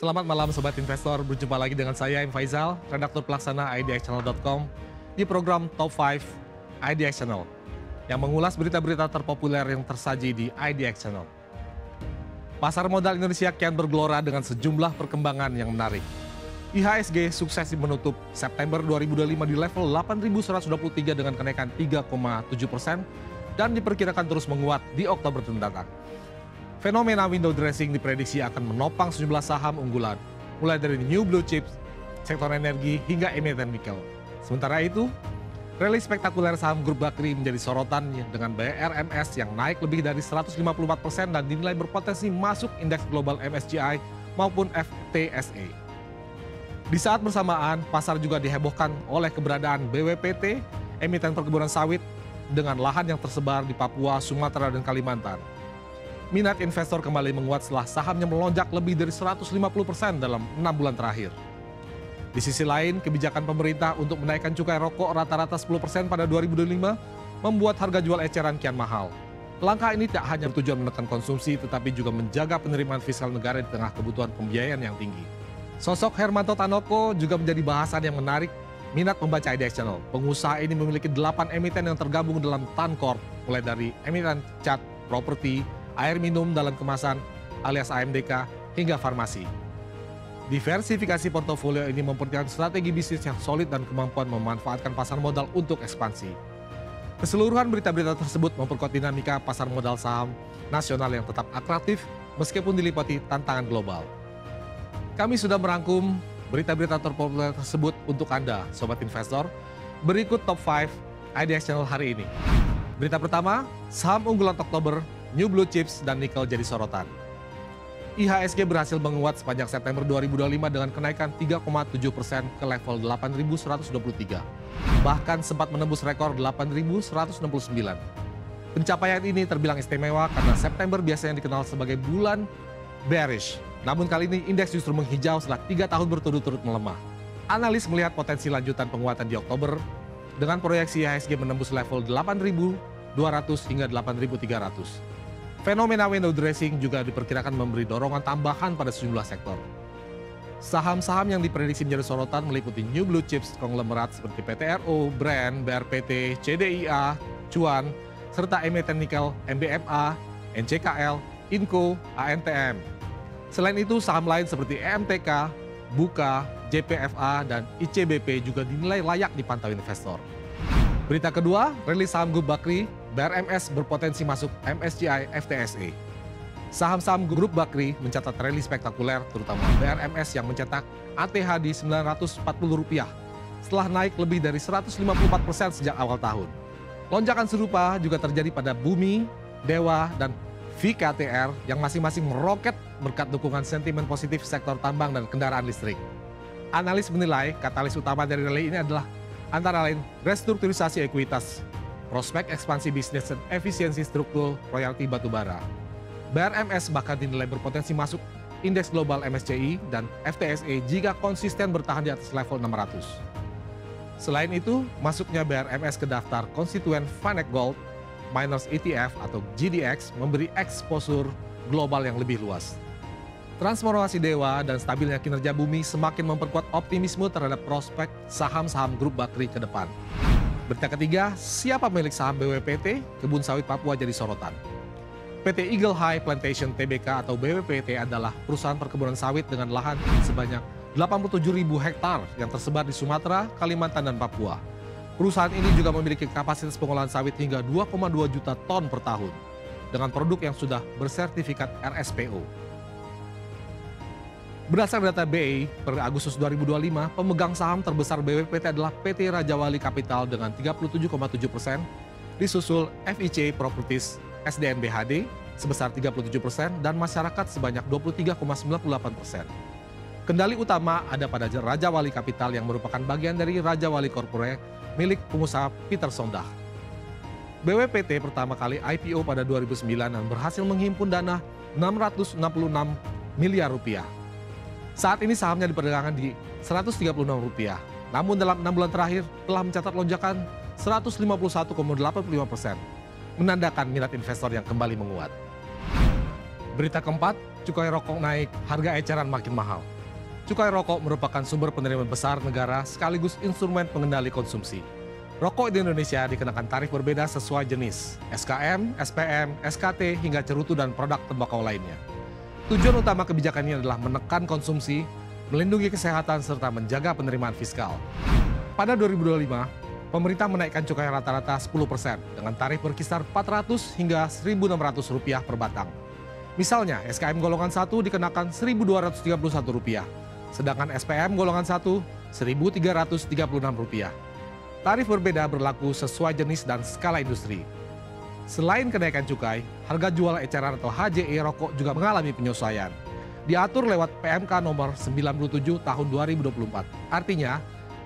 Selamat malam Sobat Investor, berjumpa lagi dengan saya M. Faizal, redaktur pelaksana idxchannel.com di program Top 5 IDX Channel yang mengulas berita-berita terpopuler yang tersaji di IDX Channel. Pasar modal Indonesia kian bergelora dengan sejumlah perkembangan yang menarik. IHSG sukses menutup September 2025 di level 8.123 dengan kenaikan 3,7% dan diperkirakan terus menguat di Oktober mendatang. Fenomena window dressing diprediksi akan menopang sejumlah saham unggulan, mulai dari new blue chips, sektor energi, hingga emiten nikel. Sementara itu, rally spektakuler saham grup Bakri menjadi sorotan dengan BRMS yang naik lebih dari 154% dan dinilai berpotensi masuk indeks global MSCI maupun FTSE. Di saat bersamaan, pasar juga dihebohkan oleh keberadaan BWPT, emiten perkebunan sawit, dengan lahan yang tersebar di Papua, Sumatera, dan Kalimantan. Minat investor kembali menguat setelah sahamnya melonjak lebih dari 150% dalam 6 bulan terakhir. Di sisi lain, kebijakan pemerintah untuk menaikkan cukai rokok rata-rata 10% pada 2025 membuat harga jual eceran kian mahal. Langkah ini tak hanya bertujuan menekan konsumsi, tetapi juga menjaga penerimaan fiskal negara di tengah kebutuhan pembiayaan yang tinggi. Sosok Hermanto Tanoko juga menjadi bahasan yang menarik minat membaca IDX Channel. Pengusaha ini memiliki 8 emiten yang tergabung dalam Tancorp, mulai dari emiten cat, properti, air minum dalam kemasan alias AMDK, hingga farmasi. Diversifikasi portofolio ini memperlihatkan strategi bisnis yang solid dan kemampuan memanfaatkan pasar modal untuk ekspansi. Keseluruhan berita-berita tersebut memperkuat dinamika pasar modal saham nasional yang tetap atraktif meskipun diliputi tantangan global. Kami sudah merangkum berita-berita terpopuler tersebut untuk Anda, Sobat Investor. Berikut Top 5 IDX Channel hari ini. Berita pertama, saham unggulan Oktober, New Blue Chips dan nikel jadi sorotan. IHSG berhasil menguat sepanjang September 2025 dengan kenaikan 3,7% ke level 8.123. Bahkan sempat menembus rekor 8.169. Pencapaian ini terbilang istimewa karena September biasanya dikenal sebagai bulan bearish. Namun kali ini indeks justru menghijau setelah 3 tahun berturut-turut melemah. Analis melihat potensi lanjutan penguatan di Oktober dengan proyeksi IHSG menembus level 8.200 hingga 8.300. Fenomena window dressing juga diperkirakan memberi dorongan tambahan pada sejumlah sektor. Saham-saham yang diprediksi menjadi sorotan meliputi new blue chips konglomerat seperti PTRO, Brand, BRPT, CDIA, Cuan, serta emiten nikel, MBMA, NCKL, Inco, ANTM. Selain itu, saham lain seperti EMTK, Buka, JPFA, dan ICBP juga dinilai layak dipantau investor. Berita kedua, rilis saham grup Bakri, BRMS berpotensi masuk MSCI FTSE. Saham-saham grup Bakri mencatat rally spektakuler, terutama BRMS yang mencetak ATH di Rp940 setelah naik lebih dari 154% sejak awal tahun. Lonjakan serupa juga terjadi pada Bumi, Dewa, dan VKTR yang masing-masing meroket berkat dukungan sentimen positif sektor tambang dan kendaraan listrik. Analis menilai katalis utama dari rally ini adalah antara lain restrukturisasi ekuitas, prospek ekspansi bisnis dan efisiensi struktur royalti batubara. BRMS bahkan dinilai berpotensi masuk indeks global MSCI dan FTSE jika konsisten bertahan di atas level 600. Selain itu, masuknya BRMS ke daftar konstituen VanEck Gold Miners ETF atau GDX memberi eksposur global yang lebih luas. Transformasi Dewa dan stabilnya kinerja Bumi semakin memperkuat optimisme terhadap prospek saham-saham grup Bakri ke depan. Berita ketiga, siapa pemilik saham BWPT? Kebun Sawit Papua jadi sorotan. PT Eagle High Plantation Tbk atau BWPT adalah perusahaan perkebunan sawit dengan lahan sebanyak 87.000 hektar yang tersebar di Sumatera, Kalimantan, dan Papua. Perusahaan ini juga memiliki kapasitas pengolahan sawit hingga 2,2 juta ton per tahun dengan produk yang sudah bersertifikat RSPO. Berdasarkan data BI, per Agustus 2025, pemegang saham terbesar BWPT adalah PT Raja Wali Capital dengan 37,7%, disusul FIC Properties SDN BHD sebesar 37% dan masyarakat sebanyak 23,98%. Kendali utama ada pada Raja Wali Capital yang merupakan bagian dari Raja Wali Corporate milik pengusaha Peter Sondag. BWPT pertama kali IPO pada 2009 dan berhasil menghimpun dana Rp666 miliar. Saat ini sahamnya diperdagangkan di Rp136. Namun dalam 6 bulan terakhir telah mencatat lonjakan 151,85%, menandakan minat investor yang kembali menguat. Berita keempat, cukai rokok naik, harga eceran makin mahal. Cukai rokok merupakan sumber penerimaan besar negara sekaligus instrumen pengendali konsumsi. Rokok di Indonesia dikenakan tarif berbeda sesuai jenis, SKM, SPM, SKT, hingga cerutu dan produk tembakau lainnya. Tujuan utama kebijakan ini adalah menekan konsumsi, melindungi kesehatan, serta menjaga penerimaan fiskal. Pada 2025, pemerintah menaikkan cukai rata-rata 10% dengan tarif berkisar Rp400 hingga Rp1.600 per batang. Misalnya, SKM golongan 1 dikenakan Rp1.231, sedangkan SPM golongan 1 Rp1.336. Tarif berbeda berlaku sesuai jenis dan skala industri. Selain kenaikan cukai, harga jual eceran atau HJE rokok juga mengalami penyesuaian. Diatur lewat PMK nomor 97 tahun 2024. Artinya,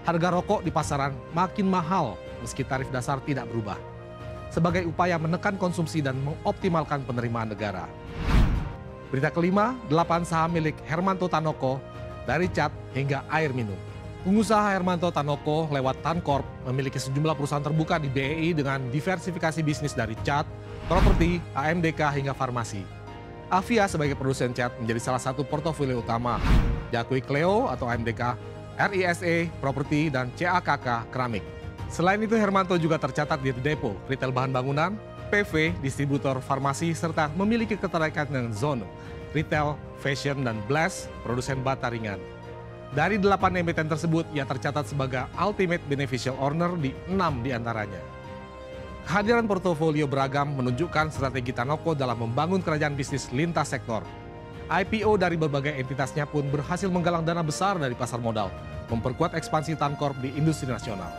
harga rokok di pasaran makin mahal meski tarif dasar tidak berubah. Sebagai upaya menekan konsumsi dan mengoptimalkan penerimaan negara. Berita kelima, 8 saham milik Hermanto Tanoko dari cat hingga air minum. Pengusaha Hermanto Tanoko lewat Tancorp memiliki sejumlah perusahaan terbuka di BEI dengan diversifikasi bisnis dari cat, properti, AMDK hingga farmasi. Avia sebagai produsen cat menjadi salah satu portofolio utama. Diakui Cleo atau AMDK, RISE, properti, dan CAKK, keramik. Selain itu Hermanto juga tercatat di Depo, retail bahan bangunan, PV, distributor farmasi, serta memiliki keterkaitan dengan Zono, retail, fashion, dan Blast, produsen bata ringan. Dari 8 emiten tersebut, ia tercatat sebagai ultimate beneficial owner di 6 diantaranya. Kehadiran portofolio beragam menunjukkan strategi Tanoko dalam membangun kerajaan bisnis lintas sektor. IPO dari berbagai entitasnya pun berhasil menggalang dana besar dari pasar modal, memperkuat ekspansi Tancorp di industri nasional.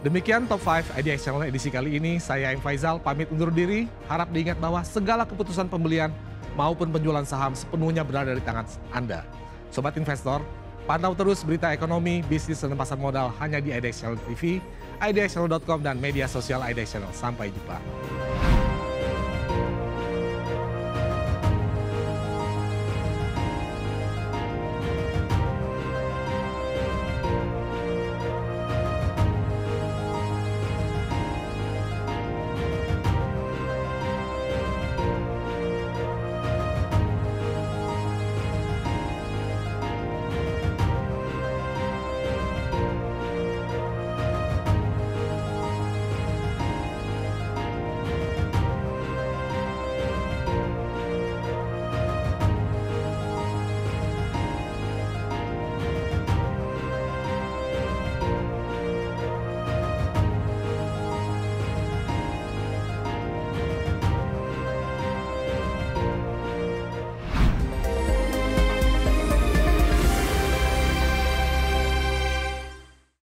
Demikian Top 5 IDX Channel edisi kali ini. Saya Aim Faizal pamit undur diri. Harap diingat bahwa segala keputusan pembelian maupun penjualan saham sepenuhnya berada di tangan Anda. Sobat investor, pantau terus berita ekonomi, bisnis, dan pasar modal hanya di IDX Channel TV, idxchannel.com, dan media sosial IDX Channel. Sampai jumpa.